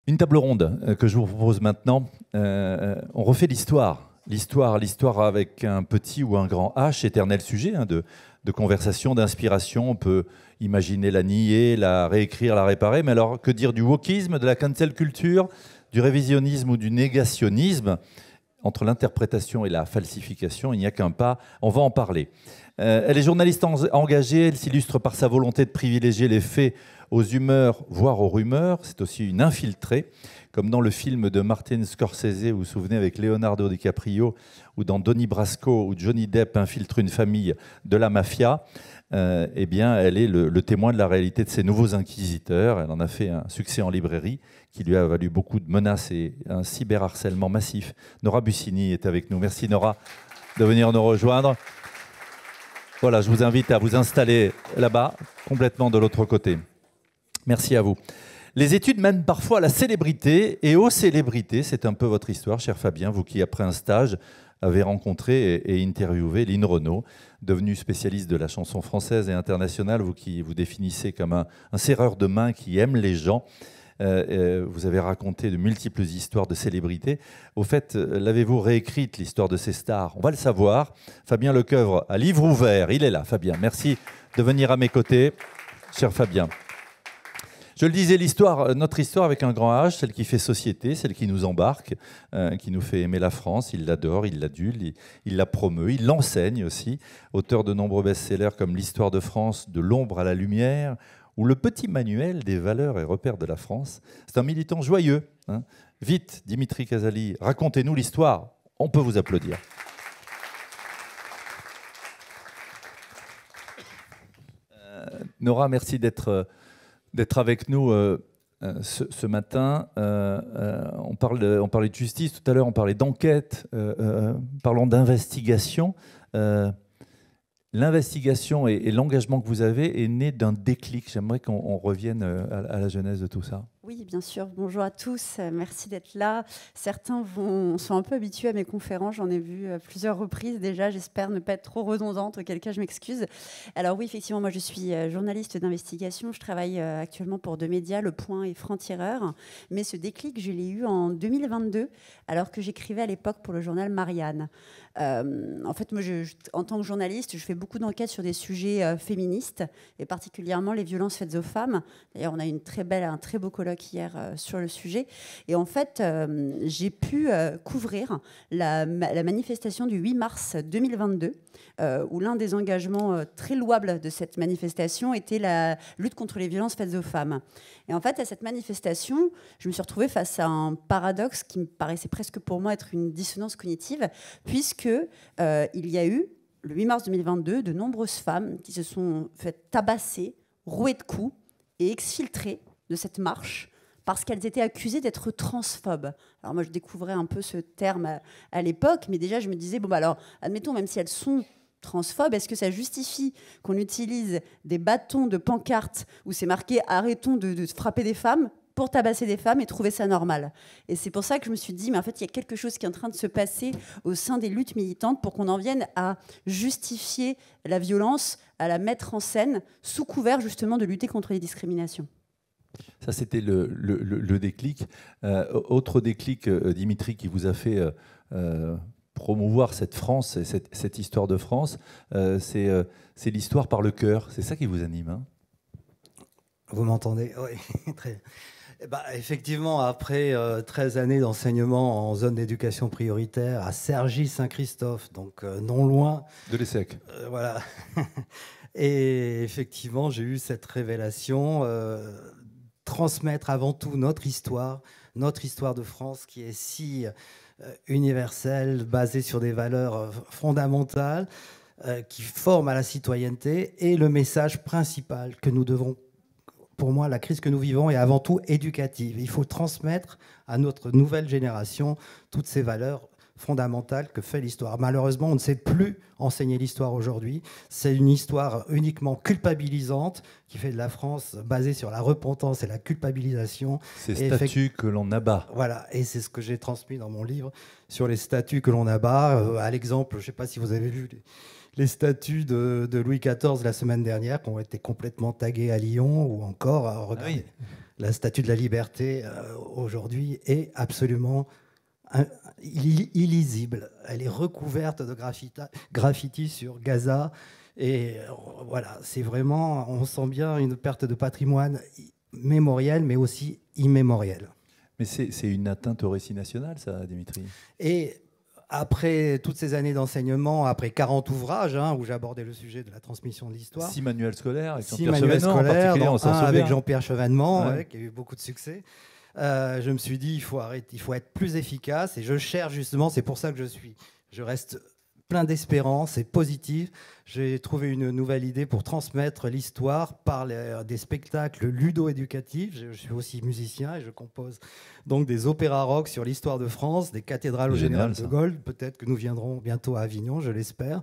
Une table ronde que je vous propose maintenant. On refait l'histoire. L'histoire avec un petit ou un grand H, éternel sujet de conversation, d'inspiration. On peut imaginer la nier, la réécrire, la réparer. Mais alors, que dire du wokisme, de la cancel culture, du révisionnisme ou du négationnisme? Entre l'interprétation et la falsification, il n'y a qu'un pas. On va en parler. Elle est journaliste engagée. Elle s'illustre par sa volonté de privilégier les faits aux humeurs, voire aux rumeurs. C'est aussi une infiltrée, comme dans le film de Martin Scorsese, vous vous souvenez, avec Leonardo DiCaprio, ou dans Donnie Brasco, où Johnny Depp infiltre une famille de la mafia. Eh bien, elle est le témoin de la réalité de ces nouveaux inquisiteurs. Elle en a fait un succès en librairie qui lui a valu beaucoup de menaces et un cyberharcèlement massif. Nora Bussini est avec nous. Merci Nora de venir nous rejoindre. Voilà, je vous invite à vous installer là-bas, complètement de l'autre côté. Merci à vous. Les études mènent parfois à la célébrité et aux célébrités. C'est un peu votre histoire, cher Fabien, vous qui, après un stage, avez rencontré et interviewé Lynn Renaud, devenue spécialiste de la chanson française et internationale, vous qui vous définissez comme un serreur de main qui aime les gens. Vous avez raconté de multiples histoires de célébrités. Au fait, l'avez-vous réécrite, l'histoire de ces stars? On va le savoir. Fabien Lecoeuvre, à livre ouvert, il est là, Fabien. Merci de venir à mes côtés, cher Fabien. Je le disais, notre histoire avec un grand H, celle qui fait société, celle qui nous embarque, qui nous fait aimer la France. Il l'adore, il l'adule, il la promeut, il l'enseigne aussi. Auteur de nombreux best-sellers comme L'Histoire de France, De l'ombre à la lumière, ou Le petit manuel des valeurs et repères de la France. C'est un militant joyeux. Hein. Vite, Dimitri Casali, racontez-nous l'histoire. On peut vous applaudir. Nora, merci d'être avec nous ce matin. On parlait de justice tout à l'heure, on parlait d'enquête, parlons d'investigation. L'investigation et l'engagement que vous avez est né d'un déclic. J'aimerais qu'on revienne à la genèse de tout ça. Oui, bien sûr. Bonjour à tous. Merci d'être là. Certains sont un peu habitués à mes conférences. J'en ai vu à plusieurs reprises déjà. J'espère ne pas être trop redondante, auquel cas je m'excuse. Alors oui, effectivement, moi je suis journaliste d'investigation. Je travaille actuellement pour deux médias, Le Point et Franc-Tireur. Mais ce déclic, je l'ai eu en 2022, alors que j'écrivais à l'époque pour le journal Marianne. En fait, moi, en tant que journaliste, je fais beaucoup d'enquêtes sur des sujets féministes, et particulièrement les violences faites aux femmes. D'ailleurs, on a un très beau colloque hier sur le sujet. Et en fait, j'ai pu couvrir la manifestation du 8 mars 2022, où l'un des engagements très louables de cette manifestation était la lutte contre les violences faites aux femmes. Et en fait, à cette manifestation, je me suis retrouvée face à un paradoxe qui me paraissait presque pour moi être une dissonance cognitive, puisque il y a eu, le 8 mars 2022, de nombreuses femmes qui se sont faites tabasser, rouer de coups et exfiltrer de cette marche parce qu'elles étaient accusées d'être transphobes. Alors moi, je découvrais un peu ce terme à l'époque, mais déjà, je me disais, bon, bah alors, admettons, même si elles sont transphobes, est-ce que ça justifie qu'on utilise des bâtons de pancartes où c'est marqué « Arrêtons de frapper des femmes » pour tabasser des femmes et trouver ça normal? Et c'est pour ça que je me suis dit, mais en fait, il y a quelque chose qui est en train de se passer au sein des luttes militantes pour qu'on en vienne à justifier la violence, à la mettre en scène, sous couvert justement de lutter contre les discriminations. Ça, c'était le déclic. Autre déclic, Dimitri, qui vous a fait promouvoir cette France, cette histoire de France, c'est l'histoire par le cœur. C'est ça qui vous anime, hein? Vous m'entendez? Oui, très. Effectivement, après 13 années d'enseignement en zone d'éducation prioritaire à Cergy-Saint-Christophe, donc non loin de l'ESSEC. Voilà. Et effectivement, j'ai eu cette révélation, transmettre avant tout notre histoire de France qui est si universelle, basée sur des valeurs fondamentales, qui forment à la citoyenneté, et le message principal que nous devons. Pour moi, la crise que nous vivons est avant tout éducative. Il faut transmettre à notre nouvelle génération toutes ces valeurs fondamentales que fait l'histoire. Malheureusement, on ne sait plus enseigner l'histoire aujourd'hui. C'est une histoire uniquement culpabilisante qui fait de la France basée sur la repentance et la culpabilisation. Ces statues que l'on abat. Voilà, et c'est ce que j'ai transmis dans mon livre sur les statues que l'on abat. À l'exemple, je ne sais pas si vous avez vu les statues de Louis XIV la semaine dernière qui ont été complètement taguées à Lyon, ou encore, regardez, la statue de la Liberté aujourd'hui est absolument illisible. Elle est recouverte de graffiti sur Gaza. Et voilà, c'est vraiment, on sent bien une perte de patrimoine mémoriel, mais aussi immémoriel. Mais c'est une atteinte au récit national, ça, Dimitri. Et après toutes ces années d'enseignement, après 40 ouvrages où j'abordais le sujet de la transmission de l'histoire. 6 manuels scolaires avec Jean-Pierre Chevènement, avec Jean-Pierre Chevènement, qui a eu beaucoup de succès. Je me suis dit, il faut être plus efficace, et je cherche justement, c'est pour ça que je reste plein d'espérance et positif. J'ai trouvé une nouvelle idée pour transmettre l'histoire par des spectacles ludo-éducatifs. Je suis aussi musicien et je compose donc des opéras rock sur l'histoire de France, des cathédrales au Général de Gaulle. Peut-être que nous viendrons bientôt à Avignon, je l'espère.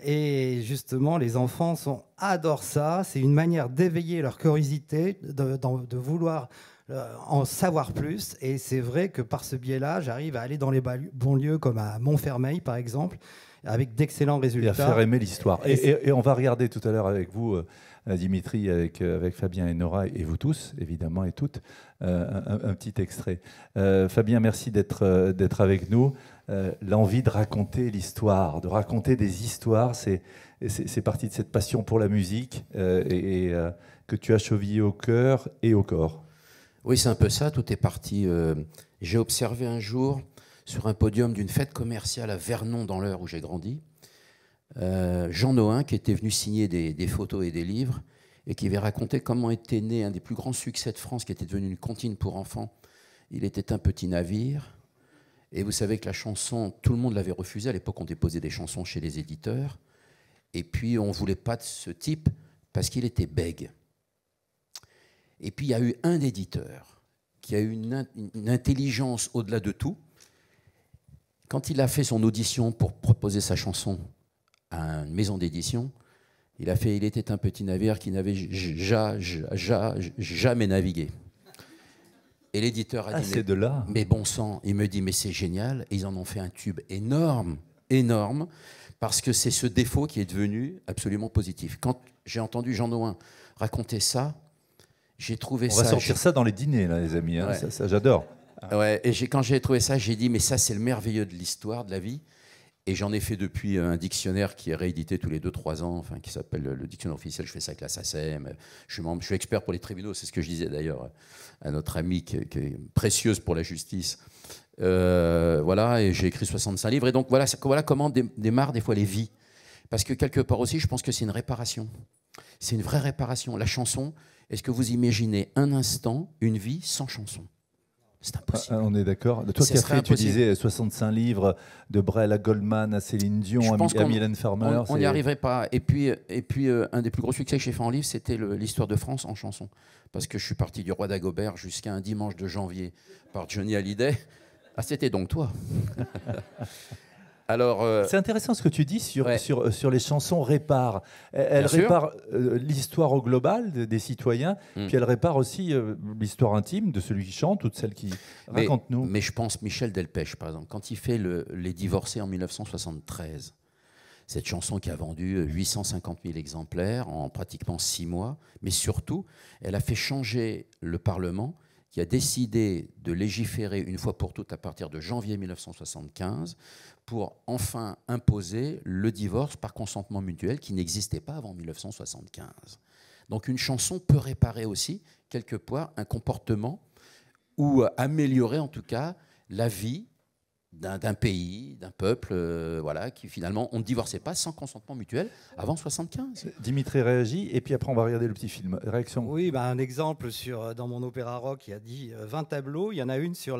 Et justement, les enfants adorent ça. C'est une manière d'éveiller leur curiosité, de vouloir en savoir plus. Et c'est vrai que par ce biais-là, j'arrive à aller dans les banlieues comme à Montfermeil, par exemple, avec d'excellents résultats. Et à faire aimer l'histoire. Et on va regarder tout à l'heure avec vous, Dimitri, avec Fabien et Nora, et vous tous, évidemment, et toutes, un petit extrait. Fabien, merci d'être avec nous. L'envie de raconter l'histoire, de raconter des histoires, c'est partie de cette passion pour la musique que tu as chevillée au cœur et au corps. Oui, c'est un peu ça, tout est parti. J'ai observé un jour, sur un podium d'une fête commerciale à Vernon, dans l'Eure où j'ai grandi, Jean Nohain, qui était venu signer des photos et des livres, et qui avait raconté comment était né un des plus grands succès de France, qui était devenu une comptine pour enfants. Il était un petit navire, et vous savez que la chanson, tout le monde l'avait refusée. À l'époque, on déposait des chansons chez les éditeurs, et puis on ne voulait pas de ce type, parce qu'il était bègue. Et puis il y a eu un éditeur qui a eu une intelligence au-delà de tout. Quand il a fait son audition pour proposer sa chanson à une maison d'édition, il était un petit navire qui n'avait jamais navigué. Et l'éditeur a dit, c'est de là. Mais bon sang, il me dit, mais c'est génial. Et ils en ont fait un tube énorme, énorme, parce que c'est ce défaut qui est devenu absolument positif. Quand j'ai entendu Jean Nohain raconter ça, j'ai trouvé ça... On va sortir ça dans les dîners, là, les amis. Hein. Ouais. Ça, j'adore. Ouais, et quand j'ai trouvé ça, j'ai dit, mais ça, c'est le merveilleux de l'histoire, de la vie. Et j'en ai fait depuis un dictionnaire qui est réédité tous les 2-3 ans, enfin, qui s'appelle le dictionnaire officiel. Je fais ça avec la SACEM. Je suis expert pour les tribunaux. C'est ce que je disais d'ailleurs à notre amie qui est précieuse pour la justice. Voilà, et j'ai écrit 65 livres. Et donc, voilà comment démarrent des fois les vies. Parce que quelque part aussi, je pense que c'est une réparation. C'est une vraie réparation. La chanson, est-ce que vous imaginez un instant une vie sans chanson ? C'est impossible. On est d'accord. Toi qui as fait, tu disais 65 livres, de Brel à Goldman, à Céline Dion, à Mylène Farmer. On n'y arriverait pas. Et puis, un des plus gros succès que j'ai fait en livre, c'était l'histoire de France en chanson. Parce que je suis parti du Roi d'Agobert jusqu'à un dimanche de janvier par Johnny Hallyday. Ah, c'était donc toi. Alors, c'est intéressant ce que tu dis sur les chansons réparent. Elles réparent l'histoire au global des citoyens, puis elles réparent aussi l'histoire intime de celui qui chante ou de celle qui raconte-nous. Mais je pense Michel Delpech, par exemple, quand il fait Les Divorcés en 1973, cette chanson qui a vendu 850 000 exemplaires en pratiquement 6 mois, mais surtout, elle a fait changer le Parlement, qui a décidé de légiférer une fois pour toutes à partir de janvier 1975 pour enfin imposer le divorce par consentement mutuel qui n'existait pas avant 1975. Donc une chanson peut réparer aussi, quelque part, un comportement ou améliorer en tout cas la vie d'un pays, d'un peuple, voilà, qui finalement, on ne divorçait pas sans consentement mutuel avant 75. Dimitri réagit, et puis après on va regarder le petit film. Réaction. Oui, un exemple dans mon opéra rock, il y a dit 20 tableaux, il y en a une sur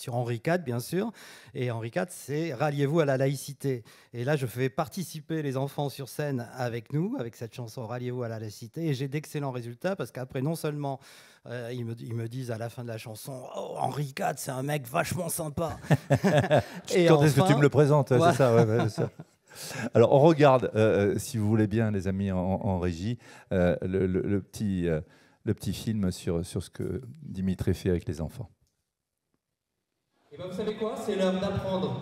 Henri IV, bien sûr, et Henri IV, c'est « Ralliez-vous à la laïcité ». Et là, je fais participer les enfants sur scène avec nous, avec cette chanson « Ralliez-vous à la laïcité », et j'ai d'excellents résultats, parce qu'après, non seulement ils me disent à la fin de la chanson « Oh, Henri IV, c'est un mec vachement sympa ». Et quand est-ce que tu me le présentes, ouais. C'est ça, c'est ça. Alors, on regarde, si vous voulez bien, les amis, en régie, le petit film sur ce que Dimitri fait avec les enfants. Et vous savez quoi ? C'est l'heure d'apprendre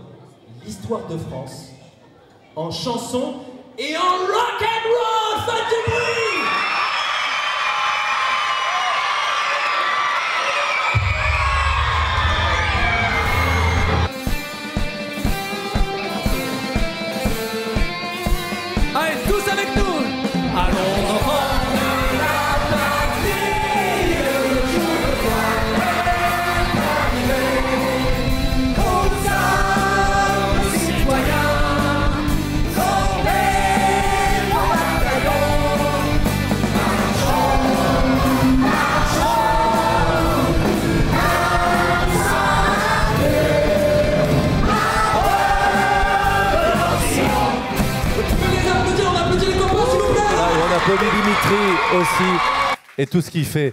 l'histoire de France en chanson et en rock and roll. Faites du bruit! Allez, tous avec nous! Allons, enfants de la patrie, le jour de gloire est arrivé. Aux armes, citoyens, tombez en bataillon. Marchons, marchons, On applaudit Dimitri aussi et tout ce qu'il fait.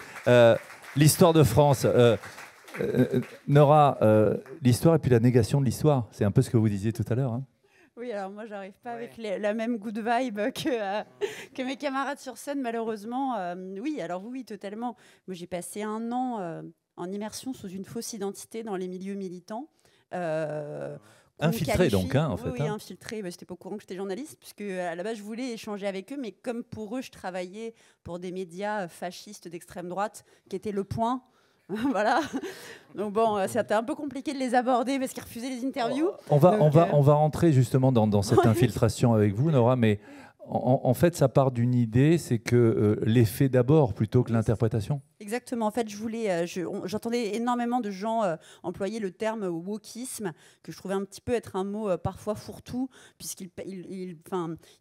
L'histoire de France. Nora, l'histoire et puis la négation de l'histoire, c'est un peu ce que vous disiez tout à l'heure. Hein. Oui, alors moi, j'arrive pas avec la même good vibe que mes camarades sur scène, malheureusement. Oui, alors oui, totalement. Moi, j'ai passé 1 an en immersion sous une fausse identité dans les milieux militants. Infiltré donc, hein, en fait. Oui, infiltré. Bah, c'était pas au courant que j'étais journaliste, puisque à la base, je voulais échanger avec eux, mais comme pour eux, je travaillais pour des médias fascistes d'extrême droite, qui étaient Le Point. Voilà. Donc bon, c'était un peu compliqué de les aborder parce qu'ils refusaient les interviews. On va rentrer justement dans cette infiltration avec vous, Nora, mais en fait, ça part d'une idée, c'est que l'effet d'abord plutôt que l'interprétation. Exactement. En fait, j'entendais énormément de gens employer le terme wokisme, que je trouvais un petit peu être un mot parfois fourre-tout, puisqu'il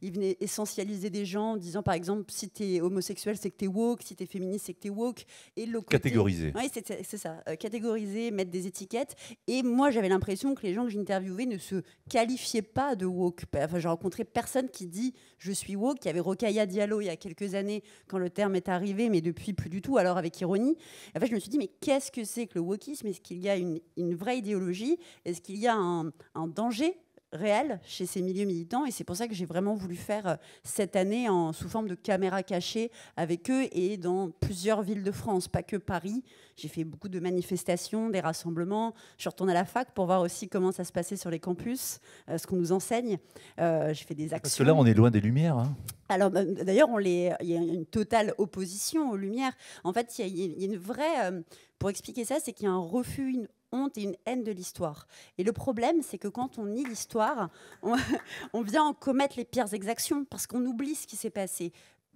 venait essentialiser des gens en disant, par exemple, si tu es homosexuel, c'est que tu es woke, si tu es féministe, c'est que tu es woke. Et catégoriser. Oui, c'est ça. Catégoriser, mettre des étiquettes. Et moi, j'avais l'impression que les gens que j'interviewais ne se qualifiaient pas de woke. Enfin, j'ai rencontré personne qui dit « je suis woke ». Il y avait Rokhaya Diallo il y a quelques années quand le terme est arrivé, mais depuis plus du tout. Alors, avec ironie. En fait, je me suis dit, mais qu'est-ce que c'est que le wokisme? Est-ce qu'il y a une vraie idéologie? Est-ce qu'il y a un danger réel chez ces milieux militants? Et c'est pour ça que j'ai vraiment voulu faire cette année sous forme de caméra cachée avec eux et dans plusieurs villes de France, pas que Paris. J'ai fait beaucoup de manifestations, des rassemblements. Je suis retournée à la fac pour voir aussi comment ça se passait sur les campus, ce qu'on nous enseigne. J'ai fait des actions. Parce que là, on est loin des Lumières. Hein. Alors, d'ailleurs, il y a une totale opposition aux Lumières. En fait, il y a une vraie... pour expliquer ça, c'est qu'il y a un refus, une honte et une haine de l'histoire. Et le problème, c'est que quand on nie l'histoire, on vient en commettre les pires exactions parce qu'on oublie ce qui s'est passé.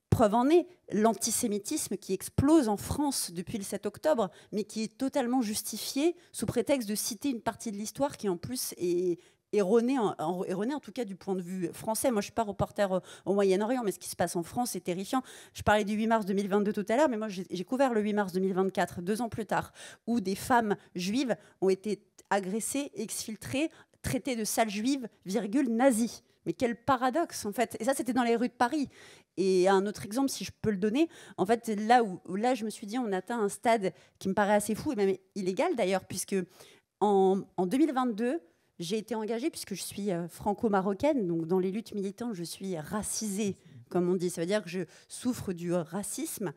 Preuve en est, l'antisémitisme qui explose en France depuis le 7 octobre, mais qui est totalement justifié sous prétexte de citer une partie de l'histoire qui, en plus, est erronée en tout cas du point de vue français. Moi, je ne suis pas reporter au Moyen-Orient, mais ce qui se passe en France est terrifiant. Je parlais du 8 mars 2022 tout à l'heure, mais moi, j'ai couvert le 8 mars 2024, 2 ans plus tard, où des femmes juives ont été agressées, exfiltrées, traitées de sales juives, nazies. Mais quel paradoxe, en fait. Et ça, c'était dans les rues de Paris. Et un autre exemple, si je peux le donner, en fait, là, je me suis dit, on atteint un stade qui me paraît assez fou, et même illégal d'ailleurs, puisque en 2022, j'ai été engagée, puisque je suis franco-marocaine, donc dans les luttes militantes, je suis racisée, comme on dit. Ça veut dire que je souffre du racisme.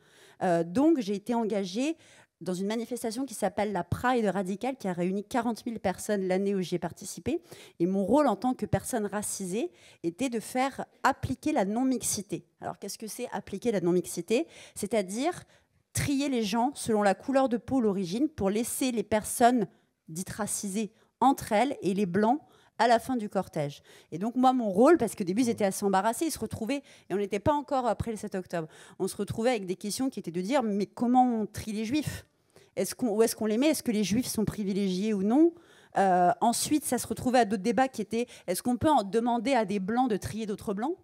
Donc, j'ai été engagée dans une manifestation qui s'appelle la Pride radicale, qui a réuni 40 000 personnes l'année où j'y ai participé. Et mon rôle en tant que personne racisée était de faire appliquer la non-mixité. Alors, qu'est-ce que c'est appliquer la non-mixité? C'est-à-dire trier les gens selon la couleur de peau, l'origine, pour laisser les personnes dites racisées entre elles et les blancs à la fin du cortège. Et donc moi, mon rôle, parce qu'au début, ils étaient assez embarrassés, ils se retrouvaient, et on n'était pas encore après le 7 octobre, on se retrouvait avec des questions qui étaient de dire, mais comment on trie les juifs? Où est-ce qu'on les met? Est-ce que les juifs sont privilégiés ou non? Ensuite, ça se retrouvait à d'autres débats qui étaient, est-ce qu'on peut en demander à des blancs de trier d'autres blancs?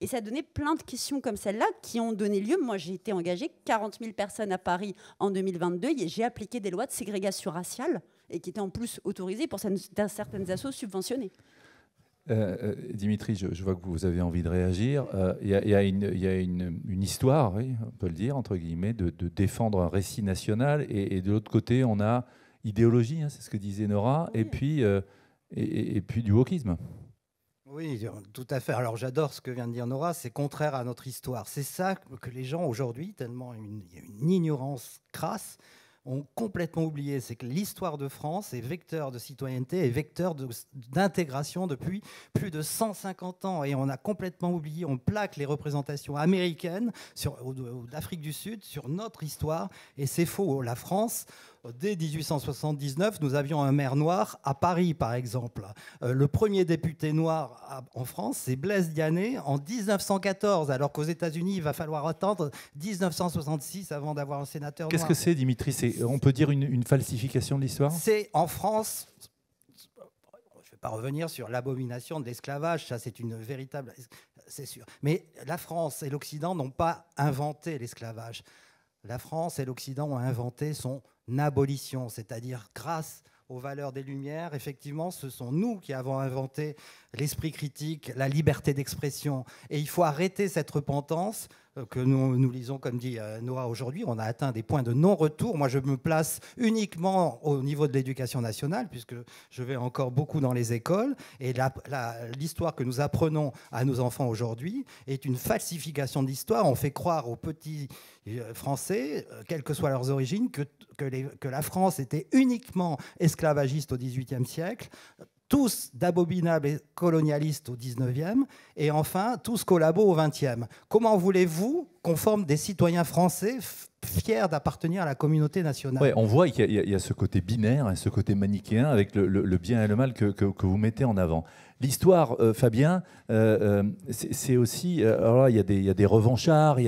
Et ça a donné plein de questions comme celle-là qui ont donné lieu. Moi, j'ai été engagée, 40 000 personnes à Paris en 2022, et j'ai appliqué des lois de ségrégation raciale, et qui étaient en plus autorisées pour certaines assos subventionnées. Dimitri, je vois que vous avez envie de réagir. Il y a une histoire, oui, on peut le dire, entre guillemets, de défendre un récit national. Et de l'autre côté, on a idéologie, hein, c'est ce que disait Nora, oui. et puis du wokisme. Oui, tout à fait. Alors j'adore ce que vient de dire Nora, c'est contraire à notre histoire. C'est ça que les gens aujourd'hui, tellement il y a une ignorance crasse, ont complètement oublié, c'est que l'histoire de France est vecteur de citoyenneté et vecteur d'intégration depuis plus de 150 ans. Et on a complètement oublié, on plaque les représentations américaines ou d'Afrique du Sud sur notre histoire. Et c'est faux. La France, dès 1879, nous avions un maire noir à Paris, par exemple. Le premier député noir en France, c'est Blaise Diané en 1914, alors qu'aux États-Unis, il va falloir attendre 1966 avant d'avoir un sénateur noir. Qu'est-ce que c'est, Dimitri? On peut dire une falsification de l'histoire? C'est en France. Je ne vais pas revenir sur l'abomination de l'esclavage, ça c'est une véritable. C'est sûr. Mais la France et l'Occident n'ont pas inventé l'esclavage. La France et l'Occident ont inventé son abolition, c'est-à-dire grâce aux valeurs des Lumières, effectivement, ce sont nous qui avons inventé l'esprit critique, la liberté d'expression. Et il faut arrêter cette repentance que nous lisons, comme dit Noah aujourd'hui. On a atteint des points de non-retour. Moi, je me place uniquement au niveau de l'éducation nationale, puisque je vais encore beaucoup dans les écoles. Et l'histoire que nous apprenons à nos enfants aujourd'hui est une falsification de l'histoire. On fait croire aux petits Français, quelles que soient leurs origines, que la France était uniquement esclavagiste au XVIIIe siècle, tous d'abominables et colonialistes au XIXe, et enfin tous collabos au XXe. Comment voulez-vous qu'on forme des citoyens français fiers d'appartenir à la communauté nationale? Ouais, on voit qu'il y a ce côté binaire et ce côté manichéen avec le bien et le mal que vous mettez en avant. L'histoire, Fabien, c'est aussi... Alors là, il y a des revanchards,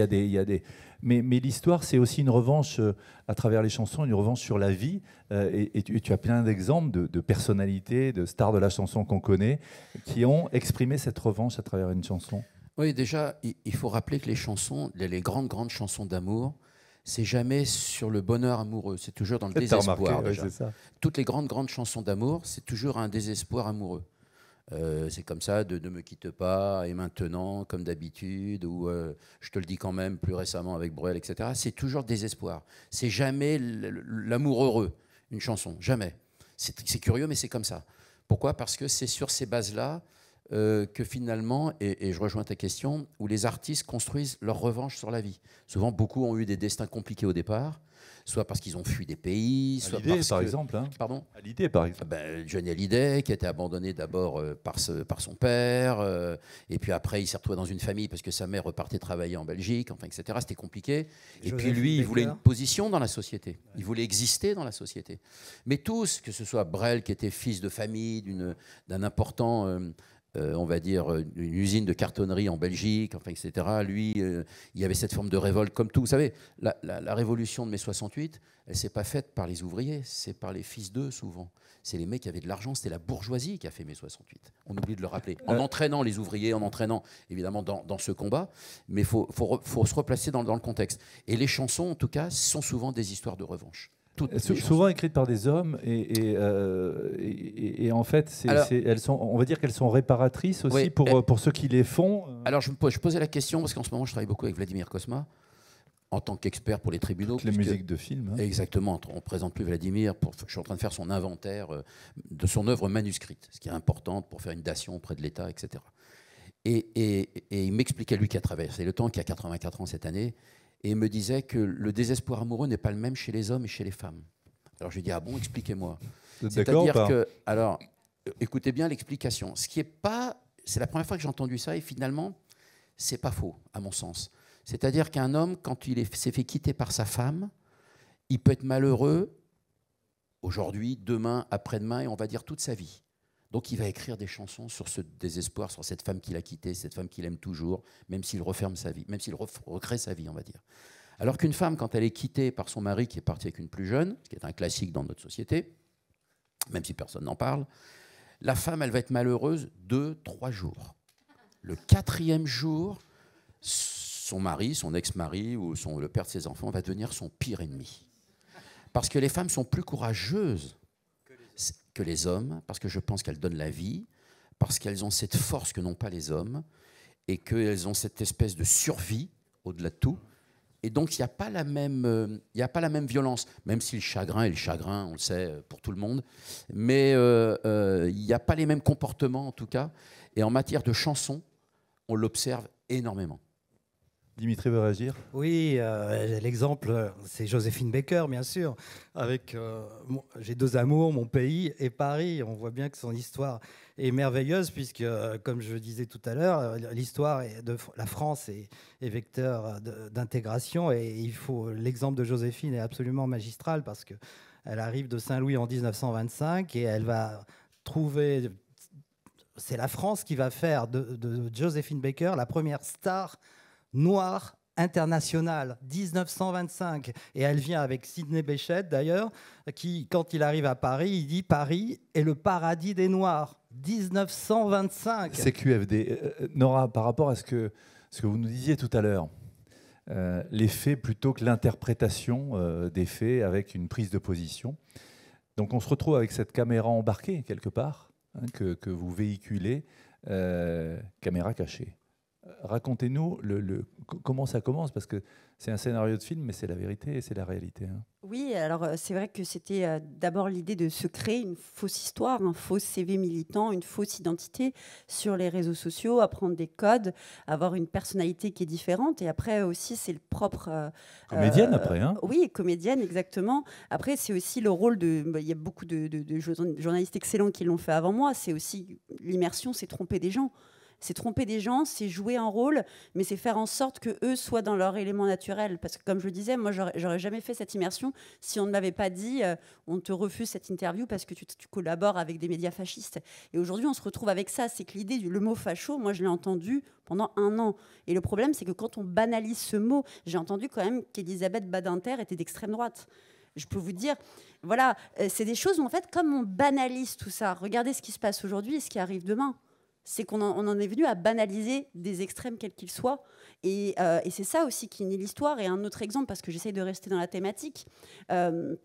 mais l'histoire, c'est aussi une revanche à travers les chansons, une revanche sur la vie. Et tu as plein d'exemples de personnalités, de stars de la chanson qu'on connaît, qui ont exprimé cette revanche à travers une chanson. Oui, déjà, il faut rappeler que les chansons, les grandes chansons d'amour, c'est jamais sur le bonheur amoureux, c'est toujours dans le désespoir. Remarqué, déjà. ouais, c'est ça. Toutes les grandes chansons d'amour, c'est toujours un désespoir amoureux. C'est comme ça, de Ne me quitte pas, et maintenant, comme d'habitude, ou je te le dis quand même, plus récemment avec Bruel, etc. C'est toujours désespoir. C'est jamais l'amour heureux, une chanson, jamais. C'est curieux, mais c'est comme ça. Pourquoi? Parce que c'est sur ces bases-là que finalement, et je rejoins ta question, où les artistes construisent leur revanche sur la vie. Souvent, beaucoup ont eu des destins compliqués au départ, soit parce qu'ils ont fui des pays, soit parce par que... exemple. Hein. Pardon? Hallyday, par exemple. Johnny Hallyday, qui a été abandonné d'abord par son père, et puis après, il s'est retrouvé dans une famille parce que sa mère repartait travailler en Belgique, enfin, etc. C'était compliqué. Et puis lui, il voulait une position dans la société. Il voulait exister dans la société. Mais tous, que ce soit Brel, qui était fils de famille, d'un important... on va dire, une usine de cartonnerie en Belgique, enfin, etc. Lui, il y avait cette forme de révolte comme tout. Vous savez, la révolution de mai 68, elle ne s'est pas faite par les ouvriers, c'est par les fils d'eux, souvent. C'est les mecs qui avaient de l'argent, c'était la bourgeoisie qui a fait mai 68. On oublie de le rappeler. En entraînant les ouvriers, en entraînant, évidemment, dans ce combat, mais il faut se replacer dans le contexte. Et les chansons, en tout cas, sont souvent des histoires de revanche. Souvent écrites par des hommes et en fait, on va dire qu'elles sont réparatrices aussi, oui, pour ceux qui les font. Alors je posais la question parce qu'en ce moment je travaille beaucoup avec Vladimir Cosma en tant qu'expert pour les tribunaux. Toutes les musiques de films. Hein. Exactement, on ne présente plus Vladimir. Je suis en train de faire son inventaire de son œuvre manuscrite, ce qui est important pour faire une dation auprès de l'État, etc. Et il m'expliquait, lui qui a traversé le temps, qui a 84 ans cette année, et il me disait que le désespoir amoureux n'est pas le même chez les hommes et chez les femmes. Alors je lui ai dit, ah bon, expliquez-moi. C'est-à-dire que, alors, écoutez bien l'explication. Ce qui est pas, c'est la première fois que j'ai entendu ça, et finalement, c'est pas faux, à mon sens. C'est-à-dire qu'un homme, quand il s'est fait quitter par sa femme, il peut être malheureux aujourd'hui, demain, après-demain, et on va dire toute sa vie. Donc il va écrire des chansons sur ce désespoir, sur cette femme qu'il a quittée, cette femme qu'il aime toujours, même s'il referme sa vie, même s'il recrée sa vie, on va dire. Alors qu'une femme, quand elle est quittée par son mari qui est parti avec une plus jeune, ce qui est un classique dans notre société, même si personne n'en parle, la femme, elle va être malheureuse 2-3 jours. Le 4e jour, son mari, son ex-mari ou le père de ses enfants va devenir son pire ennemi. Parce que les femmes sont plus courageuses que les hommes, parce que je pense qu'elles donnent la vie, parce qu'elles ont cette force que n'ont pas les hommes, et qu'elles ont cette espèce de survie au-delà de tout. Et donc, il n'y a pas la même violence, même si le chagrin, on le sait, pour tout le monde, mais il n'y a pas les mêmes comportements, en tout cas. Et en matière de chansons, on l'observe énormément. Dimitri veut réagir? Oui, l'exemple, c'est Joséphine Baker, bien sûr. J'ai deux amours, mon pays et Paris. On voit bien que son histoire est merveilleuse, puisque, comme je le disais tout à l'heure, l'histoire de la France est vecteur d'intégration. Et l'exemple de Joséphine est absolument magistral, parce qu'elle arrive de Saint-Louis en 1925 et elle va trouver... C'est la France qui va faire de Joséphine Baker la première star noire internationale, 1925. Et elle vient avec Sidney Bechet, d'ailleurs, qui, quand il arrive à Paris, il dit « Paris est le paradis des Noirs ». 1925. CQFD. Nora, par rapport à ce que vous nous disiez tout à l'heure, les faits plutôt que l'interprétation des faits avec une prise de position. Donc on se retrouve avec cette caméra embarquée, quelque part, que vous véhiculez, caméra cachée. Racontez-nous comment ça commence, parce que c'est un scénario de film, mais c'est la vérité et c'est la réalité. Oui, alors c'est vrai que c'était d'abord l'idée de se créer une fausse histoire, un faux CV militant, une fausse identité sur les réseaux sociaux, apprendre des codes, avoir une personnalité qui est différente. Et après aussi, c'est le propre... comédienne après, hein? Oui, comédienne, exactement. Après, c'est aussi le rôle de... Il y a beaucoup de journalistes excellents qui l'ont fait avant moi. C'est aussi l'immersion, c'est tromper des gens. C'est tromper des gens, c'est jouer un rôle, mais c'est faire en sorte qu'eux soient dans leur élément naturel. Parce que comme je le disais, moi, j'aurais jamais fait cette immersion si on ne m'avait pas dit on te refuse cette interview parce que tu collabores avec des médias fascistes. Et aujourd'hui, on se retrouve avec ça. C'est que l'idée le mot facho, moi, je l'ai entendu pendant 1 an. Et le problème, c'est que quand on banalise ce mot, j'ai entendu quand même qu'Elisabeth Badinter était d'extrême droite. Je peux vous dire, voilà, c'est des choses où, en fait, comme on banalise tout ça, regardez ce qui se passe aujourd'hui et ce qui arrive demain. C'est qu'on en est venu à banaliser des extrêmes quels qu'ils soient. Et c'est ça aussi qui nie l'histoire. Et un autre exemple, parce que j'essaye de rester dans la thématique, ce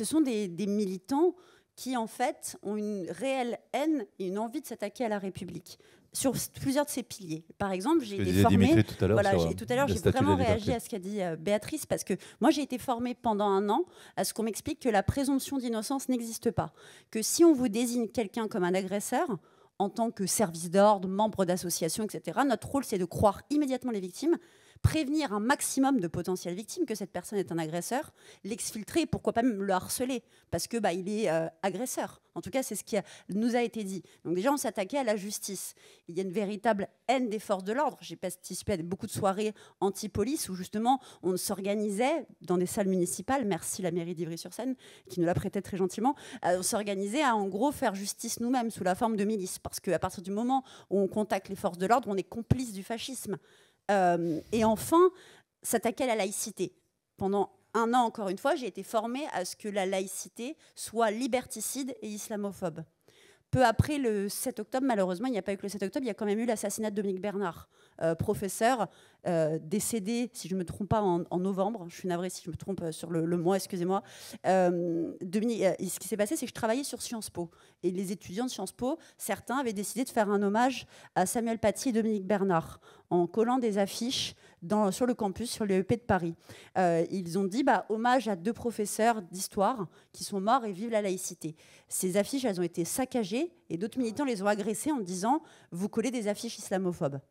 sont des militants qui, en fait, ont une réelle haine et une envie de s'attaquer à la République sur plusieurs de ces piliers. Par exemple, j'ai été formée... tout à l'heure, voilà, tout à l'heure, j'ai vraiment réagi à ce qu'a dit Béatrice, parce que moi, j'ai été formée pendant 1 an à ce qu'on m'explique que la présomption d'innocence n'existe pas. Que si on vous désigne quelqu'un comme un agresseur, en tant que service d'ordre, membre d'association, etc., notre rôle, c'est de croire immédiatement les victimes, prévenir un maximum de potentielles victimes que cette personne est un agresseur, l'exfiltrer et pourquoi pas même le harceler, parce que il est agresseur. En tout cas, c'est ce qui nous a été dit. Donc déjà, on s'attaquait à la justice. Il y a une véritable haine des forces de l'ordre. J'ai participé à beaucoup de soirées anti-police où justement, on s'organisait dans des salles municipales, merci la mairie d'Ivry-sur-Seine, qui nous l'a prêté très gentiment, on s'organisait à en gros faire justice nous-mêmes sous la forme de milice, parce qu'à partir du moment où on contacte les forces de l'ordre, on est complice du fascisme. Et enfin, s'attaquer à la laïcité. Pendant 1 an, encore une fois, j'ai été formée à ce que la laïcité soit liberticide et islamophobe. Peu après le 7 octobre, malheureusement, il n'y a pas eu que le 7 octobre, il y a quand même eu l'assassinat de Dominique Bernard, professeur, décédé, si je ne me trompe pas, en novembre. Je suis navrée si je me trompe sur le mois, excusez-moi. Ce qui s'est passé, c'est que je travaillais sur Sciences Po. Et les étudiants de Sciences Po, certains avaient décidé de faire un hommage à Samuel Paty et Dominique Bernard en collant des affiches sur le campus, sur l'UEP de Paris. Ils ont dit hommage à 2 professeurs d'histoire qui sont morts et vivent la laïcité. Ces affiches, elles ont été saccagées et d'autres militants les ont agressées en disant « vous collez des affiches islamophobes ».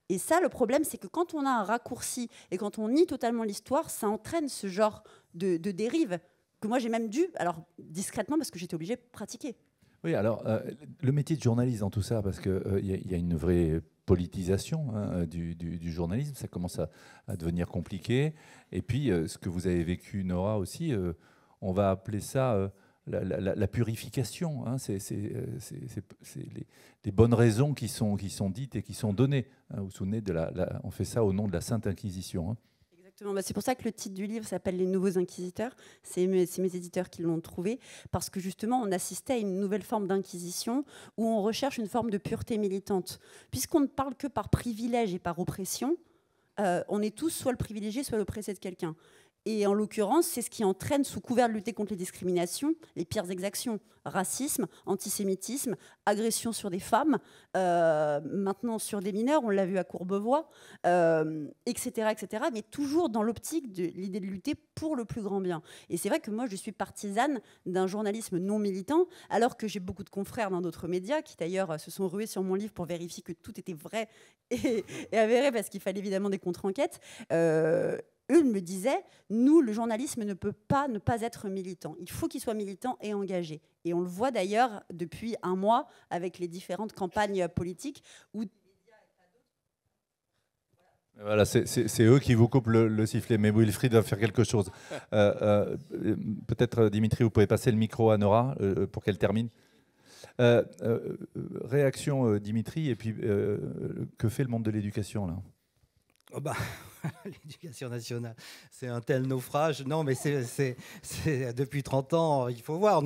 Et ça, le problème, c'est que quand on a un raccourci et quand on nie totalement l'histoire, ça entraîne ce genre de dérive que moi j'ai même dû, alors discrètement parce que j'étais obligée de pratiquer. Oui, alors le métier de journaliste dans tout ça, parce qu'il y a une vraie politisation du journalisme, ça commence à devenir compliqué. Et puis, ce que vous avez vécu, Nora, aussi, on va appeler ça la purification. C'est les bonnes raisons qui sont dites et qui sont données. Vous vous souvenez, on fait ça au nom de la Sainte Inquisition. C'est pour ça que le titre du livre s'appelle « Les nouveaux inquisiteurs ». C'est mes éditeurs qui l'ont trouvé, parce que justement, on assistait à une nouvelle forme d'inquisition où on recherche une forme de pureté militante. Puisqu'on ne parle que par privilège et par oppression, on est tous soit le privilégié, soit l'oppressé de quelqu'un. Et en l'occurrence, c'est ce qui entraîne, sous couvert de lutter contre les discriminations, les pires exactions. Racisme, antisémitisme, agression sur des femmes, maintenant sur des mineurs, on l'a vu à Courbevoie, etc., etc. Mais toujours dans l'optique de l'idée de lutter pour le plus grand bien. Et c'est vrai que moi, je suis partisane d'un journalisme non militant, alors que j'ai beaucoup de confrères dans d'autres médias qui d'ailleurs se sont rués sur mon livre pour vérifier que tout était vrai et avéré, parce qu'il fallait évidemment des contre-enquêtes. Eux me disaient, nous, le journalisme ne peut pas ne pas être militant. Il faut qu'il soit militant et engagé. Et on le voit d'ailleurs depuis un mois avec les différentes campagnes politiques où... Voilà, c'est eux qui vous coupent le sifflet, mais Wilfried va faire quelque chose. Peut-être, Dimitri, vous pouvez passer le micro à Nora pour qu'elle termine. Réaction, Dimitri, et puis que fait le monde de l'éducation là? Oh bah, l'éducation nationale, c'est un tel naufrage. Non, mais c'est depuis 30 ans, il faut voir.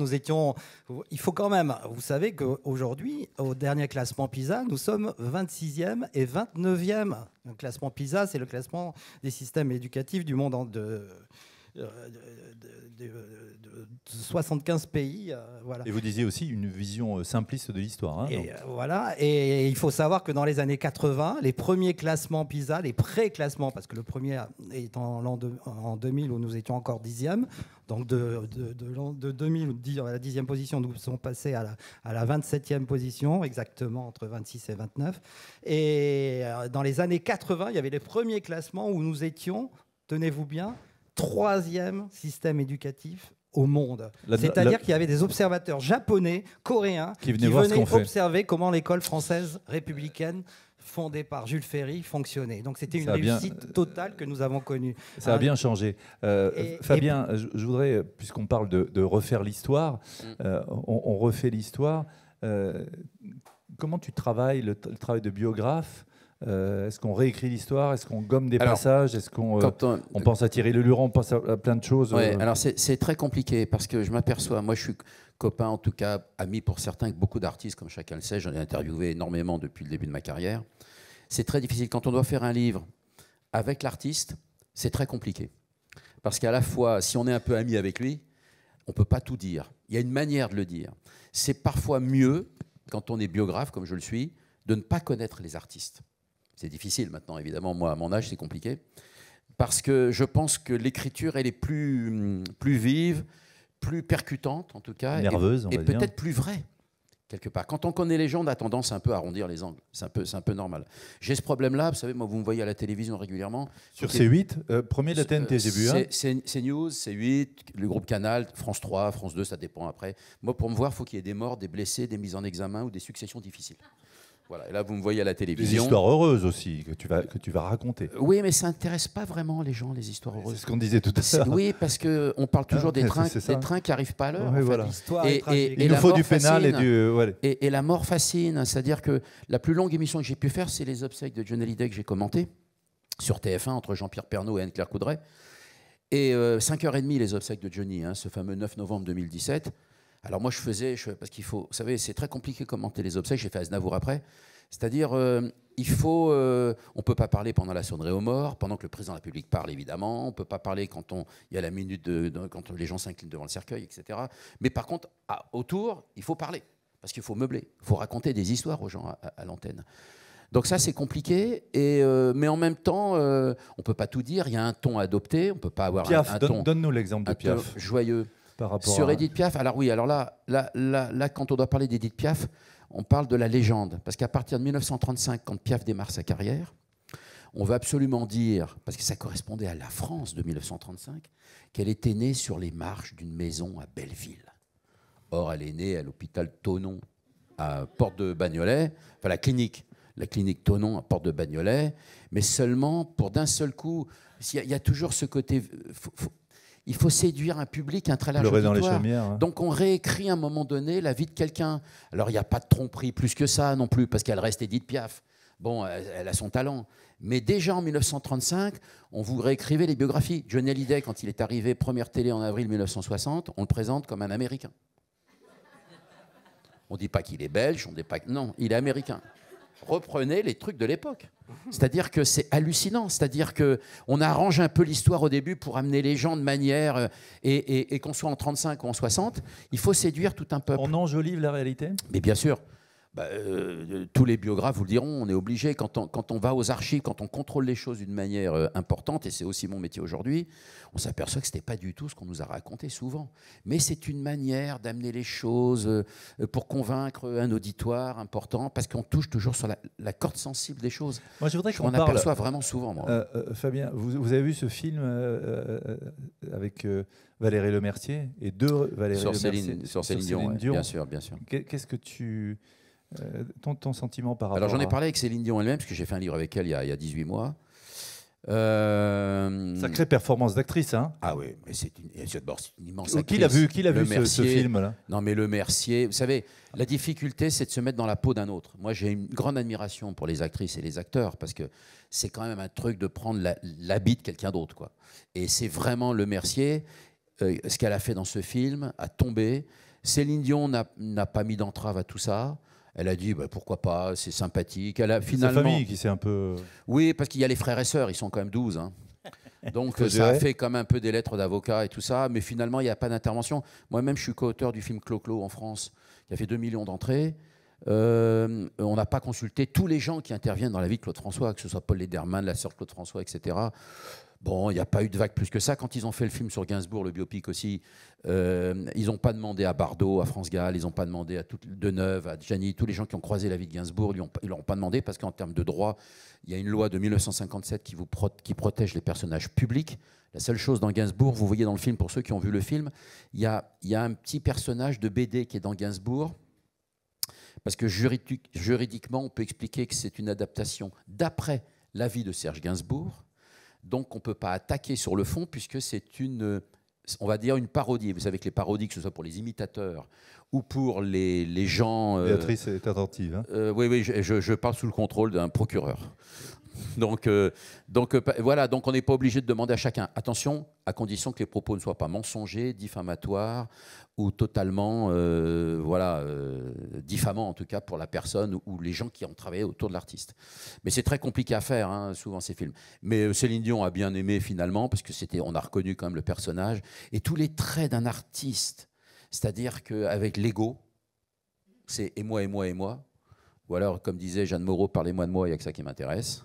Il faut quand même, vous savez qu'aujourd'hui, au dernier classement PISA, nous sommes 26e et 29e. Le classement PISA, c'est le classement des systèmes éducatifs du monde de 75 pays. Voilà. Et vous disiez aussi une vision simpliste de l'histoire. Hein, voilà. Et il faut savoir que dans les années 80, les premiers classements PISA, les pré-classements, parce que le premier est en 2000 où nous étions encore 10e, donc de 2000 à la 10e position, nous sommes passés à la 27e position, exactement entre 26 et 29. Et dans les années 80, il y avait les premiers classements où nous étions, tenez-vous bien, 3e système éducatif au monde. C'est-à-dire qu'il y avait des observateurs japonais, coréens, qui venaient observer comment l'école française républicaine fondée par Jules Ferry fonctionnait. Donc c'était une réussite totale que nous avons connue. Ça a bien changé. Fabien, je voudrais, puisqu'on parle de refaire l'histoire, on refait l'histoire. Comment tu travailles le travail de biographe? Est-ce qu'on réécrit l'histoire? Est-ce qu'on gomme des passages? Est-ce qu'on on pense à Thierry Leluron? On pense à plein de choses. Alors c'est très compliqué parce que je m'aperçois, moi je suis copain, en tout cas ami pour certains, avec beaucoup d'artistes, comme chacun le sait, j'en ai interviewé énormément depuis le début de ma carrière. C'est très difficile quand on doit faire un livre avec l'artiste, c'est très compliqué. Parce qu'à la fois, si on est un peu ami avec lui, on ne peut pas tout dire. Il y a une manière de le dire. C'est parfois mieux, quand on est biographe, comme je le suis, de ne pas connaître les artistes. C'est difficile maintenant, évidemment. Moi, à mon âge, c'est compliqué. Parce que je pense que l'écriture, elle est plus vive, plus percutante, en tout cas. Nerveuse, et peut-être plus vraie, quelque part. Quand on connaît les gens, on a tendance un peu à arrondir les angles. C'est un peu normal. J'ai ce problème-là. Vous savez, moi, vous me voyez à la télévision régulièrement. Sur C8, premier de la TNT, j'ai vu. C'est News, C8, le groupe Canal, France 3, France 2, ça dépend après. Moi, pour me voir, il faut qu'il y ait des morts, des blessés, des mises en examen ou des successions difficiles. Voilà, et là, vous me voyez à la télévision. Des histoires heureuses aussi, que tu vas raconter. Oui, mais ça n'intéresse pas vraiment les gens, les histoires heureuses. C'est ce qu'on disait tout à l'heure. Oui, parce qu'on parle toujours des trains qui n'arrivent pas à l'heure. Oui, voilà. Il nous faut du pénal et du... Et la mort fascine. C'est-à-dire que la plus longue émission que j'ai pu faire, c'est les obsèques de Johnny Hallyday que j'ai commenté sur TF1 entre Jean-Pierre Pernaut et Anne-Claire Coudray. Et 5h30, les obsèques de Johnny, ce fameux 9 novembre 2017. Alors moi, parce qu'il faut... Vous savez, c'est très compliqué de commenter les obsèques. J'ai fait Aznavour après. C'est-à-dire, on ne peut pas parler pendant la sonnerie aux morts, pendant que le président de la République parle, évidemment. On ne peut pas parler quand il y a la minute quand les gens s'inclinent devant le cercueil, etc. Mais par contre, autour, il faut parler, parce qu'il faut meubler. Il faut raconter des histoires aux gens à l'antenne. Donc ça, c'est compliqué, mais en même temps, on ne peut pas tout dire. Il y a un ton à adopter. On ne peut pas avoir Piaf, un ton... Donne-nous l'exemple de Piaf. Joyeux. Par rapport sur Édith Piaf, alors oui, alors là, quand on doit parler d'Édith Piaf, on parle de la légende. Parce qu'à partir de 1935, quand Piaf démarre sa carrière, on veut absolument dire, parce que ça correspondait à la France de 1935, qu'elle était née sur les marches d'une maison à Belleville. Or, elle est née à l'hôpital Thonon, à Porte de Bagnolet, enfin la clinique Thonon à Porte de Bagnolet, mais seulement pour d'un seul coup. Il y a toujours ce côté... Il faut séduire un public, un très large auditoire. Dans les chaumières, hein. Donc on réécrit à un moment donné la vie de quelqu'un. Alors il n'y a pas de tromperie plus que ça non plus, parce qu'elle reste Édith Piaf. Bon, elle a son talent. Mais déjà en 1935, on vous réécrivait les biographies. Johnny Hallyday, quand il est arrivé première télé en avril 1960, on le présente comme un Américain. On ne dit pas qu'il est belge, on dit pas que... Non, il est américain. reprenez les trucs de l'époque. C'est-à-dire que c'est hallucinant. C'est-à-dire qu'on arrange un peu l'histoire au début pour amener les gens de manière... et qu'on soit en 35 ou en 60, il faut séduire tout un peuple. On enjolive la réalité? Mais bien sûr. Tous les biographes vous le diront, on est obligé, quand on va aux archives, quand on contrôle les choses d'une manière importante, et c'est aussi mon métier aujourd'hui, on s'aperçoit que ce n'était pas du tout ce qu'on nous a raconté souvent. Mais c'est une manière d'amener les choses pour convaincre un auditoire important, parce qu'on touche toujours sur la corde sensible des choses. Moi, je voudrais qu'on on parle... aperçoit vraiment souvent, moi. Fabien, vous avez vu ce film avec Valérie Lemercier et deux Valérie Lemercier sur Céline Dion, ouais, bien sûr, bien sûr. Qu'est-ce que tu... ton sentiment par rapport Alors j'en ai à... parlé avec Céline Dion elle-même, parce que j'ai fait un livre avec elle il y a 18 mois. Sacrée performance d'actrice, hein? Ah oui, mais c'est une immense actrice. Qui l'a vu ce film-là? Non, mais Le Mercier, vous savez, la difficulté, c'est de se mettre dans la peau d'un autre. Moi, j'ai une grande admiration pour les actrices et les acteurs, parce que c'est quand même un truc de prendre l'habit de quelqu'un d'autre, quoi. Et c'est vraiment Le Mercier, ce qu'elle a fait dans ce film, a tombé. Céline Dion n'a pas mis d'entrave à tout ça. Elle a dit pourquoi pas, c'est sympathique. Elle a finalement... Sa famille qui s'est un peu... Oui, parce qu'il y a les frères et sœurs, ils sont quand même 12. Hein. Donc ça a fait comme un peu des lettres d'avocat et tout ça, mais finalement il n'y a pas d'intervention. Moi-même je suis co-auteur du film Clo-Clo en France, qui a fait 2 millions d'entrées. On n'a pas consulté tous les gens qui interviennent dans la vie de Claude François, que ce soit Paul Lederman, la sœur de Claude François, etc. Bon, il n'y a pas eu de vague plus que ça. Quand ils ont fait le film sur Gainsbourg, le biopic aussi, ils n'ont pas demandé à Bardot, à France Gall, ils n'ont pas demandé à Deneuve, à Gianni, tous les gens qui ont croisé la vie de Gainsbourg, ils ne leur ont pas demandé, parce qu'en termes de droit, il y a une loi de 1957 qui protège les personnages publics. La seule chose dans Gainsbourg, vous voyez dans le film, pour ceux qui ont vu le film, il y a un petit personnage de BD qui est dans Gainsbourg, parce que juridiquement, on peut expliquer que c'est une adaptation d'après la vie de Serge Gainsbourg. Donc on ne peut pas attaquer sur le fond, puisque c'est on va dire une parodie. Vous savez que les parodies, que ce soit pour les imitateurs ou pour les gens... Béatrice est attentive. Hein. Oui, je parle sous le contrôle d'un procureur. Donc voilà, donc on n'est pas obligé de demander à chacun. Attention, à condition que les propos ne soient pas mensongers, diffamatoires ou totalement diffamants, en tout cas pour la personne ou les gens qui ont travaillé autour de l'artiste. Mais c'est très compliqué à faire, hein, souvent ces films. Mais Céline Dion a bien aimé finalement, parce que on a reconnu quand même le personnage et tous les traits d'un artiste. C'est-à-dire qu'avec l'ego, c'est et moi, et moi, et moi. Ou alors, comme disait Jeanne Moreau, parlez-moi de moi, il n'y a que ça qui m'intéresse.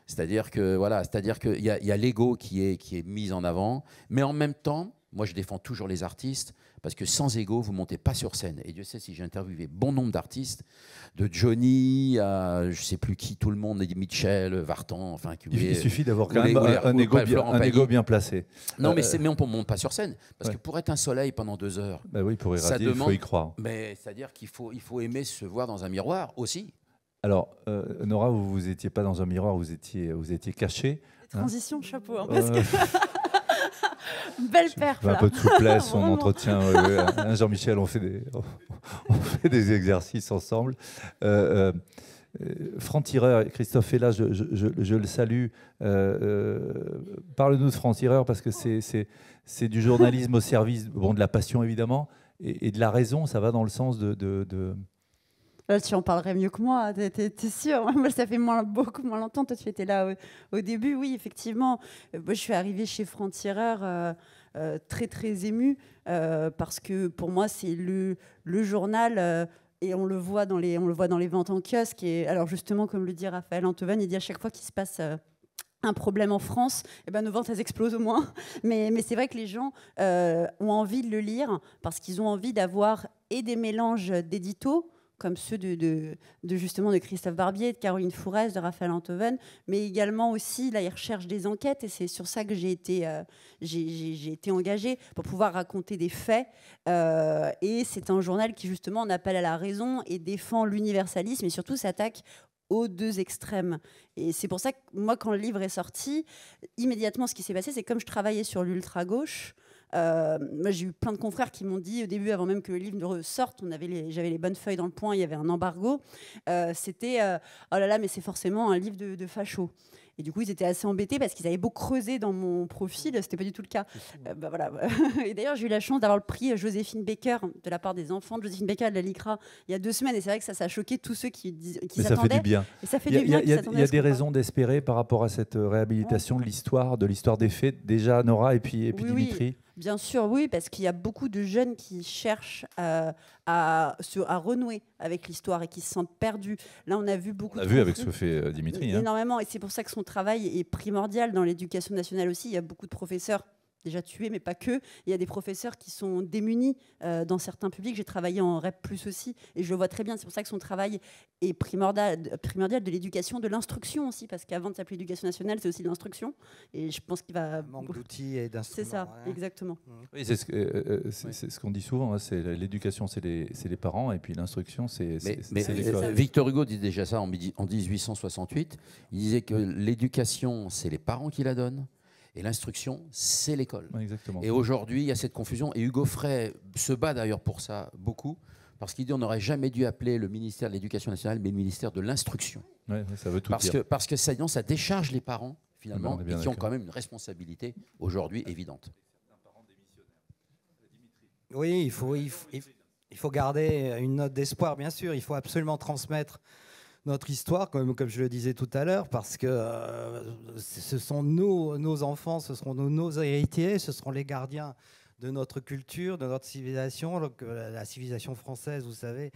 C'est-à-dire qu'il y a l'ego qui est mis en avant, mais en même temps, moi je défends toujours les artistes, parce que sans ego, vous ne montez pas sur scène. Et Dieu sait si j'ai interviewé bon nombre d'artistes, de Johnny à je ne sais plus qui, tout le monde, Mitchell, Vartan, enfin... Il suffit d'avoir quand même un ego bien placé. Non, mais on ne monte pas sur scène, parce que pour être un soleil pendant 2 heures, oui, pour irradier, il faut y croire. Mais c'est-à-dire qu'il faut aimer se voir dans un miroir aussi. Alors, Nora, vous n'étiez pas dans un miroir, vous étiez caché. Transition, chapeau, hein, parce que... Belle perf, un peu de souplesse, on entretient. Jean-Michel, on fait des exercices ensemble. Franc-tireur, Christophe est là, je le salue. Parle-nous de Franc-tireur, parce que c'est du journalisme au service de la passion, évidemment, et de la raison. Ça va dans le sens de... Là, tu en parlerais mieux que moi, t'es sûr? Moi, ça fait beaucoup moins longtemps. Toi, tu étais là au début. Oui, effectivement. Moi, je suis arrivée chez Franc-Tireur très, très émue parce que pour moi, c'est le journal... et on le voit dans les ventes en kiosque. Et alors, justement, comme le dit Raphaël Antoven, il dit à chaque fois qu'il se passe... un problème en France, nos ventes elles explosent au moins. Mais c'est vrai que les gens ont envie de le lire parce qu'ils ont envie d'avoir et des mélanges d'éditos, comme ceux justement de Christophe Barbier, de Caroline Fourès, de Raphaël Antoven, mais également aussi, là, ils recherchent des enquêtes, et c'est sur ça que j'ai été engagée, pour pouvoir raconter des faits. Et c'est un journal qui, justement, en appelle à la raison et défend l'universalisme, et surtout s'attaque aux 2 extrêmes. Et c'est pour ça que moi, quand le livre est sorti, immédiatement, ce qui s'est passé, c'est comme je travaillais sur l'ultra-gauche, moi, j'ai eu plein de confrères qui m'ont dit au début, avant même que le livre sorte, j'avais les bonnes feuilles dans le poing, il y avait un embargo, c'était oh là là, mais c'est forcément un livre de facho. Et du coup, ils étaient assez embêtés parce qu'ils avaient beau creuser dans mon profil, c'était pas du tout le cas. Bah, voilà. Et d'ailleurs, j'ai eu la chance d'avoir le prix Joséphine Baker de la part des enfants de Joséphine Baker de la LICRA il y a 2 semaines. Et c'est vrai que ça a choqué tous ceux qui Mais ça fait du bien. Et ça fait Il y a, du bien. il y a des raisons d'espérer par rapport à cette réhabilitation de l'histoire des faits. Déjà Nora et puis Oui, Dimitri. oui. Bien sûr, oui, parce qu'il y a beaucoup de jeunes qui cherchent à renouer avec l'histoire et qui se sentent perdus. Là, on a vu beaucoup. On a vu avec ce que fait Dimitri. Énormément, et c'est pour ça que son travail est primordial dans l'éducation nationale aussi. Il y a beaucoup de professeurs déjà tués, mais pas que. Il y a des professeurs qui sont démunis dans certains publics. J'ai travaillé en REP+, aussi, et je le vois très bien. C'est pour ça que son travail est primordial de l'éducation, de l'instruction aussi, parce qu'avant de s'appeler éducation nationale, c'est aussi de l'instruction. Et je pense qu'il va... Manque d'outils et d'instruments. C'est ça, exactement. Oui, c'est ce qu'on dit souvent. C'est l'éducation, c'est les parents, et puis l'instruction, c'est l'école. Victor Hugo dit déjà ça en 1868. Il disait que l'éducation, c'est les parents qui la donnent. Et l'instruction, c'est l'école. Exactement. Et aujourd'hui, il y a cette confusion. Et Hugo Frey se bat d'ailleurs pour ça beaucoup, parce qu'il dit qu'on n'aurait jamais dû appeler le ministère de l'Éducation nationale, mais le ministère de l'Instruction. Ouais, ça veut tout dire. Parce que ça décharge les parents, finalement, et qui ont quand même une responsabilité aujourd'hui évidente. Oui, il faut garder une note d'espoir, bien sûr. Il faut absolument transmettre notre histoire, comme je le disais tout à l'heure, parce que ce sont nos enfants, ce seront nos héritiers, ce seront les gardiens de notre culture, de notre civilisation. La civilisation française, vous savez,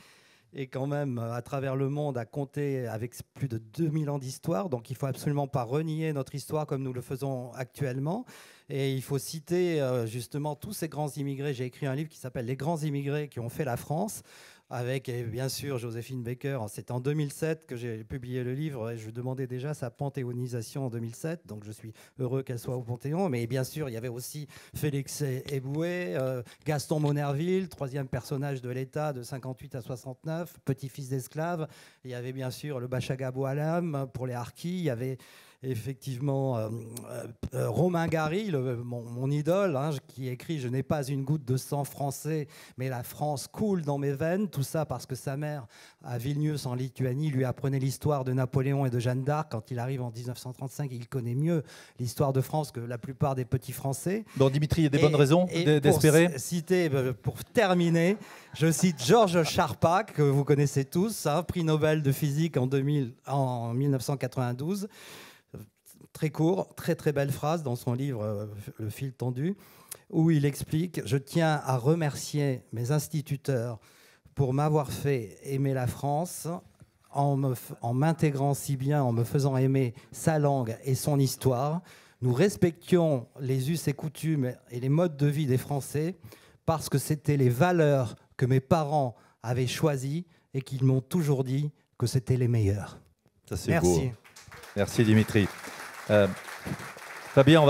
est quand même à travers le monde à compter avec plus de 2000 ans d'histoire. Donc il ne faut absolument pas renier notre histoire comme nous le faisons actuellement. Et il faut citer justement tous ces grands immigrés. J'ai écrit un livre qui s'appelle « Les grands immigrés qui ont fait la France », avec bien sûr Joséphine Baker. C'est en 2007 que j'ai publié le livre et je demandais déjà sa panthéonisation en 2007, donc je suis heureux qu'elle soit au Panthéon. Mais bien sûr, il y avait aussi Félix Éboué, Gaston Monerville, 3e personnage de l'État de 58 à 69, petit-fils d'esclave. Il y avait bien sûr le Bachaga Boualam pour les Harkis. Il y avait effectivement Romain Gary, mon idole, qui écrit « Je n'ai pas une goutte de sang français, mais la France coule dans mes veines ». Tout ça parce que sa mère, à Vilnius, en Lituanie, lui apprenait l'histoire de Napoléon et de Jeanne d'Arc. Quand il arrive en 1935, il connaît mieux l'histoire de France que la plupart des petits Français. Bon, Dimitri, il y a des bonnes raisons d'espérer. Pour terminer, je cite Georges Charpak, que vous connaissez tous, prix Nobel de physique en 1992. Très court, très très belle phrase dans son livre Le fil tendu, où il explique « Je tiens à remercier mes instituteurs pour m'avoir fait aimer la France en m'intégrant si bien, en me faisant aimer sa langue et son histoire. Nous respections les us et coutumes et les modes de vie des Français parce que c'était les valeurs que mes parents avaient choisies et qu'ils m'ont toujours dit que c'était les meilleures. » Ça, c'est Merci. Beau. Merci Dimitri. Fabien,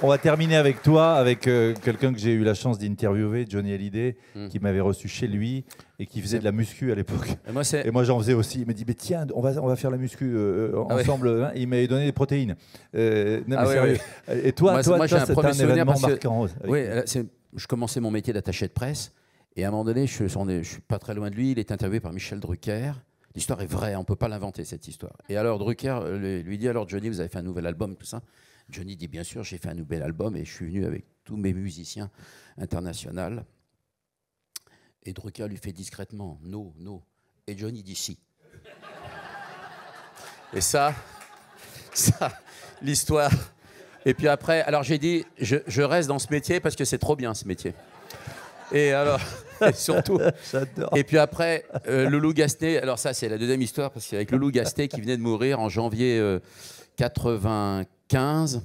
on va terminer avec toi, avec quelqu'un que j'ai eu la chance d'interviewer, Johnny Hallyday, qui m'avait reçu chez lui et qui faisait de la muscu à l'époque. Et moi j'en faisais aussi. Il m'a dit mais tiens, on va faire la muscu ensemble. Et il m'avait donné des protéines. Sérieux. Oui. Et toi, j'ai un c'était un événement marquant. Oui, je commençais mon métier d'attaché de presse et à un moment donné, je suis pas très loin de lui. Il est interviewé par Michel Drucker. L'histoire est vraie, on ne peut pas l'inventer, cette histoire. Et alors Drucker lui dit, alors Johnny, vous avez fait un nouvel album, tout ça. Johnny dit, bien sûr, j'ai fait un nouvel album et je suis venu avec tous mes musiciens internationaux. Et Drucker lui fait discrètement, no. Et Johnny dit, si. Et ça, l'histoire. Et puis après, alors j'ai dit, je reste dans ce métier parce que c'est trop bien, ce métier. Et alors, et surtout, j'adore. Et puis après, Loulou Gastet, alors ça c'est la deuxième histoire, parce qu'avec Loulou Gastet qui venait de mourir en janvier 95,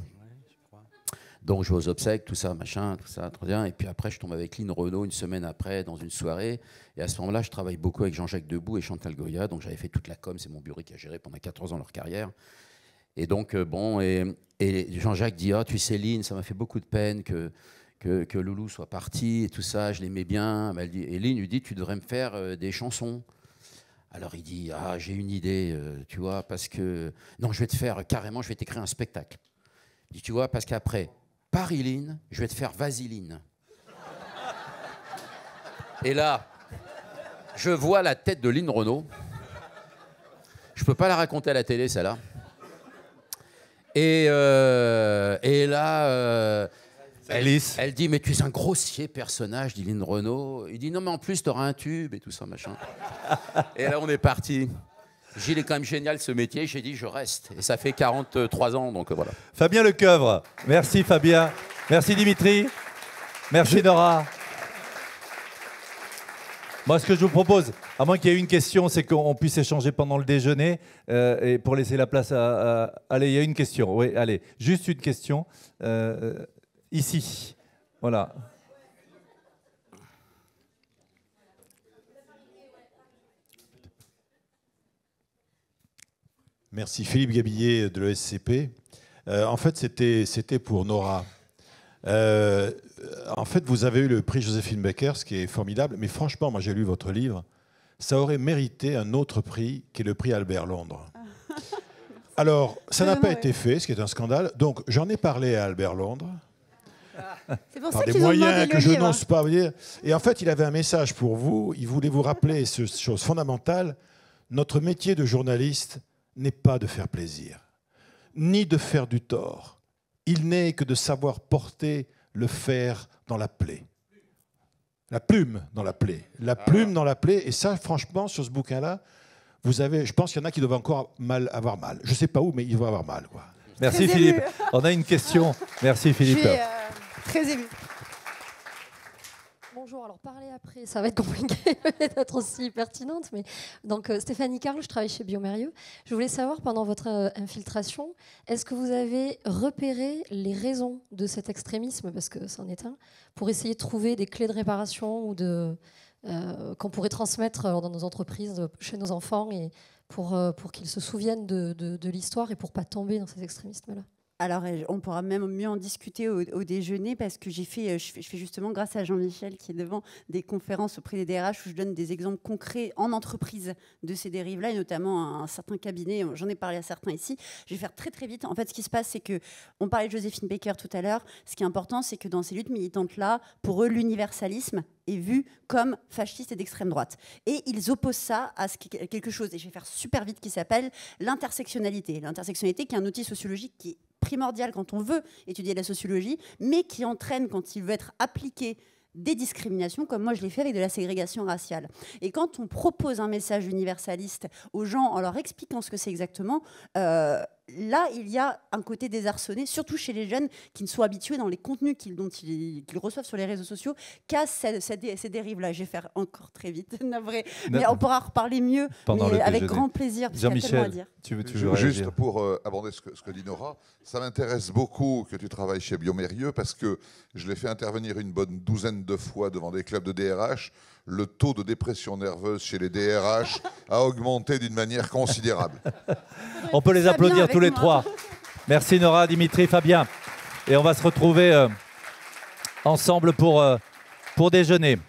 donc je vais aux obsèques, tout ça, très bien. Et puis après, je tombe avec Lynn Renaud une semaine après dans une soirée. Et à ce moment-là, je travaille beaucoup avec Jean-Jacques Debout et Chantal Goya, donc j'avais fait toute la com, c'est mon bureau qui a géré pendant 14 ans leur carrière. Et donc, et Jean-Jacques dit, tu sais Lynn, ça m'a fait beaucoup de peine que Loulou soit parti et tout ça, je l'aimais bien. Et Lynn lui dit, tu devrais me faire des chansons. Alors il dit, j'ai une idée, tu vois, parce que... Non, je vais te faire, carrément, je vais t'écrire un spectacle. Il dit, tu vois, parce qu'après, Paris-Lynn, je vais te faire Vaseline. Et là, je vois la tête de Lynn Renaud. Je ne peux pas la raconter à la télé, celle-là. Et là, glisse. elle dit, mais tu es un grossier personnage, dit Lynn Renaud. Il dit, non, mais en plus, tu auras un tube et tout ça, machin. Et là, on est parti. Gilles est quand même génial, ce métier. J'ai dit, je reste. Et ça fait 43 ans, donc voilà. Fabien Lecoeuvre. Merci Fabien. Merci Dimitri. Merci Nora. Moi, ce que je vous propose, à moins qu'il y ait une question, c'est qu'on puisse échanger pendant le déjeuner et pour laisser la place à... Allez, il y a une question. Oui, allez, juste une question. Ici. Voilà. Merci. Philippe Gabillet de l'ESCP. En fait, c'était pour Nora. En fait, vous avez eu le prix Joséphine Baker, ce qui est formidable. Mais franchement, moi, j'ai lu votre livre. Ça aurait mérité un autre prix, qui est le prix Albert Londres. Alors, ça n'a pas été fait, ce qui est un scandale. Donc, j'en ai parlé à Albert Londres. C'est pour Par ça des qu'ils ont demandé moyens le que je livre. n'ose pas vous dire. Et en fait, il avait un message pour vous. Il voulait vous rappeler cette chose fondamentale. Notre métier de journaliste n'est pas de faire plaisir, ni de faire du tort. Il n'est que de savoir porter le fer dans la plaie. La plume dans la plaie. La plume dans la plaie. Et ça, franchement, sur ce bouquin-là, vous avez, je pense qu'il y en a qui doivent encore avoir mal. Je ne sais pas où, mais ils vont avoir mal, quoi. Merci Très Philippe. ému. On a une question. Merci Je Philippe. suis très émue. Bonjour, alors parler après, ça va être compliqué d'être aussi pertinente, mais donc Stéphanie Carle, je travaille chez Biomérieux. Je voulais savoir, pendant votre infiltration, est-ce que vous avez repéré les raisons de cet extrémisme, parce que c'en est un, pour essayer de trouver des clés de réparation ou qu'on pourrait transmettre dans nos entreprises, chez nos enfants, et pour qu'ils se souviennent de l'histoire et pour pas tomber dans ces extrémismes-là? Alors, on pourra même mieux en discuter au déjeuner parce que je fais justement, grâce à Jean-Michel qui est devant, des conférences auprès des DRH où je donne des exemples concrets en entreprise de ces dérives-là, et notamment un certain cabinet. J'en ai parlé à certains ici. Je vais faire très très vite. En fait, ce qui se passe, c'est que on parlait de Joséphine Baker tout à l'heure. Ce qui est important, c'est que dans ces luttes militantes-là, pour eux, l'universalisme est vu comme fasciste et d'extrême droite. Et ils opposent ça à quelque chose, et je vais faire super vite, qui s'appelle l'intersectionnalité. L'intersectionnalité qui est un outil sociologique qui est primordial quand on veut étudier la sociologie, mais qui entraîne, quand il veut être appliqué, des discriminations, comme moi je l'ai fait avec de la ségrégation raciale. Et quand on propose un message universaliste aux gens en leur expliquant ce que c'est exactement, là, il y a un côté désarçonné, surtout chez les jeunes qui ne sont habitués dans les contenus qu'ils reçoivent sur les réseaux sociaux qu'à ces dérives-là. Je vais faire encore très vite, navré. Mais on pourra reparler mieux, mais avec grand plaisir, parce qu'il y a tellement à dire. Tu veux Juste réagir? pour aborder ce que dit Nora, ça m'intéresse beaucoup que tu travailles chez Biomérieux parce que je l'ai fait intervenir une bonne douzaine de fois devant des clubs de DRH. Le taux de dépression nerveuse chez les DRH a augmenté d'une manière considérable. On peut les Fabien applaudir avec tous les moi. trois. Merci Nora, Dimitri, Fabien. Et on va se retrouver ensemble pour déjeuner.